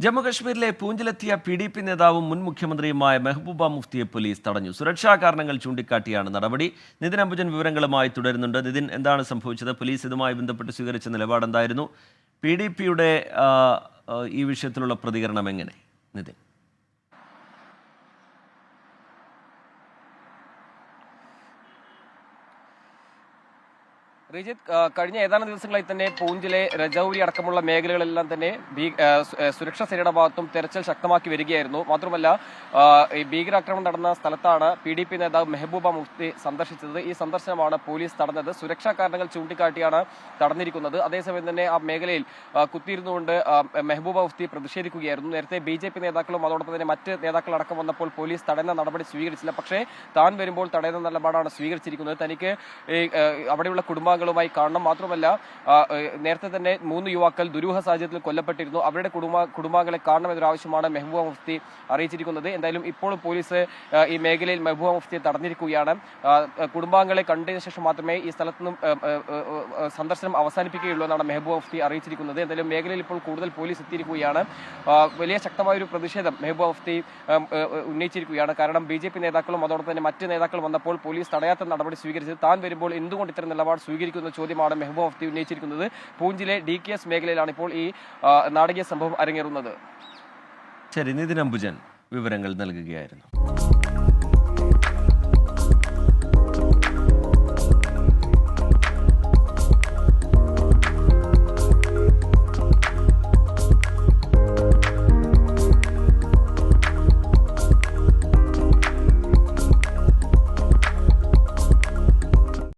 ജമ്മുകശ്മീരിലെ പൂഞ്ചിലെത്തിയ PDP നേതാവും മുൻ മുഖ്യമന്ത്രിയുമായ മെഹബൂബ മുഫ്തിയെ പോലീസ് തടഞ്ഞു. സുരക്ഷാ കാരണങ്ങൾ ചൂണ്ടിക്കാട്ടിയാണ് നടപടി. നിതിൻ അംബുജൻ വിവരങ്ങളുമായി തുടരുന്നുണ്ട്. നിതിൻ, എന്താണ് സംഭവിച്ചത്? പോലീസ് ഇതുമായി ബന്ധപ്പെട്ട് സ്വീകരിച്ച നിലപാടെന്തായിരുന്നു? PDPയുടെ ഈ വിഷയത്തിലുള്ള പ്രതികരണം എങ്ങനെ? നിതിൻ. റിജിത്ത്, കഴിഞ്ഞ ഏതാനും ദിവസങ്ങളായി തന്നെ പൂഞ്ചിലെ രജൌരി അടക്കമുള്ള മേഖലകളെല്ലാം തന്നെ സുരക്ഷാ സേനയുടെ ഭാഗത്തും തെരച്ചിൽ ശക്തമാക്കി വരികയായിരുന്നു. മാത്രമല്ല, ഈ ഭീകരാക്രമണം നടന്ന സ്ഥലത്താണ് PDP നേതാവ് മെഹബൂബ മുഫ്തി സന്ദർശിച്ചത്. ഈ സന്ദർശനമാണ് പോലീസ് തടഞ്ഞത്. സുരക്ഷാ കാരണങ്ങൾ ചൂണ്ടിക്കാട്ടിയാണ് തടഞ്ഞിരിക്കുന്നത്. അതേസമയം തന്നെ ആ മേഖലയിൽ കുത്തിയിരുന്നുകൊണ്ട് മെഹബൂബ മുഫ്തി പ്രതിഷേധിക്കുകയായിരുന്നു. നേരത്തെ BJP നേതാക്കളും അതോടൊപ്പം തന്നെ മറ്റ് നേതാക്കളടക്കം വന്നപ്പോൾ പോലീസ് തടയുന്ന നടപടി സ്വീകരിച്ചില്ല. പക്ഷേ താൻ വരുമ്പോൾ തടയുന്ന നിലപാടാണ് സ്വീകരിച്ചിരിക്കുന്നത്. തനിക്ക് അവിടെയുള്ള കുടുംബാംഗങ്ങളുമായി കാണണം. മാത്രമല്ല, നേരത്തെ തന്നെ 3 യുവാക്കൾ ദുരൂഹ സാഹചര്യത്തിൽ കൊല്ലപ്പെട്ടിരുന്നു. അവരുടെ കുടുംബാംഗങ്ങളെ കാണണമെന്നൊരു ആവശ്യമാണ് മെഹബൂബ മുഫ്തി അറിയിച്ചിരിക്കുന്നത്. എന്തായാലും ഇപ്പോൾ പോലീസ് ഈ മേഖലയിൽ മെഹബൂബ മുഫ്തിയെ തടഞ്ഞിരിക്കുകയാണ്. കുടുംബാംഗങ്ങളെ കണ്ടതിന് ശേഷം മാത്രമേ ഈ സ്ഥലത്തുനിന്നും സന്ദർശനം അവസാനിപ്പിക്കുകയുള്ളൂ എന്നാണ് മെഹബൂബ മുഫ്തി അറിയിച്ചിരിക്കുന്നത്. എന്തായാലും മേഖലയിൽ ഇപ്പോൾ കൂടുതൽ പോലീസ് എത്തിയിരിക്കുകയാണ്. വലിയ ശക്തമായൊരു പ്രതിഷേധം മെഹബൂബ മുഫ്തി ഉന്നയിച്ചിരിക്കുകയാണ്. കാരണം BJP നേതാക്കളും അതോടൊപ്പം തന്നെ മറ്റ് നേതാക്കളും വന്നപ്പോൾ പോലീസ് തടയാത്ത നടപടി സ്വീകരിച്ചത് താൻ വരുമ്പോൾ എന്തുകൊണ്ട് ഇത്തരം നിലപാട് സ്വീകരിക്കുന്ന ചോദ്യമാണ് മെഹബൂബ മുഫ്തി ഉന്നയിച്ചിരിക്കുന്നത്. പൂഞ്ചിലെ DKS മേഖലയിലാണ് ഇപ്പോൾ ഈ നാടകീയ സംഭവം അരങ്ങേറുന്നത്. ശരി, നിതിൻ അംബുജൻ വിവരങ്ങൾ നൽകുകയായിരുന്നു.